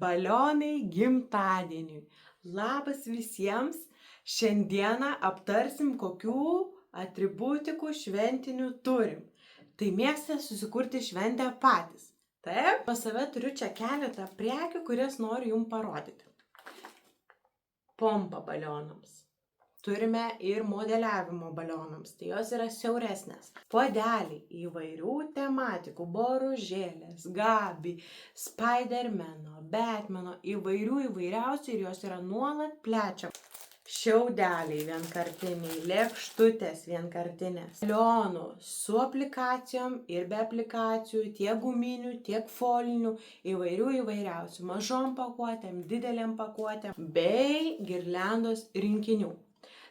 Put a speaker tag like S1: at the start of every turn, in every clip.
S1: Balionai gimtadieniui. Labas visiems. Šiandieną aptarsim, kokių atributikų šventinių turim. Tai mėgstate susikurti šventę patys. Taip, pas save turiu čia keletą prekių, kurias noriu jums parodyti. Pompa balionams. Turime ir modeliavimo balionams, tai jos yra siauresnės. Puodeliai įvairių tematikų, boružėlės, Gabi, Spidermano, Batmano, įvairiausių ir jos yra nuolat plečiamos. Šiaudeliai vienkartiniai, lėkštutės vienkartinės, balionų su aplikacijom ir be aplikacijų, tiek guminių, tiek folinių, įvairiausių, mažom pakuotėm, dideliam pakuotėm, bei girliandos rinkinių.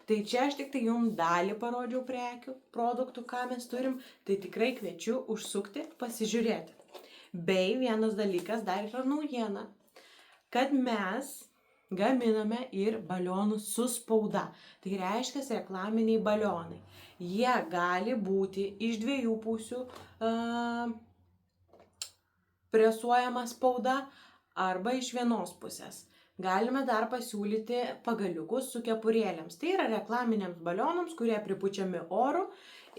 S1: Tai čia aš tik tai jums dalį parodžiau prekių, produktų, ką mes turim, tai tikrai kviečiu užsukti, pasižiūrėti. Bei vienas dalykas dar yra naujiena, kad mes gaminame ir balionus su spauda. Tai reiškia reklaminiai balionai. Jie gali būti iš dviejų pusių presuojama spauda arba iš vienos pusės. Galime dar pasiūlyti pagaliukus su kepurėlėms. Tai yra reklaminiams balionams, kurie pripučiami oru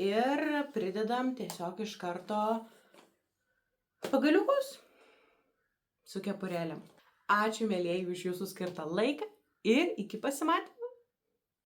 S1: ir pridedam tiesiog iš karto pagaliukus su kepurėlėm. Ačiū, mielieji, už jūsų skirtą laiką ir iki pasimatymų.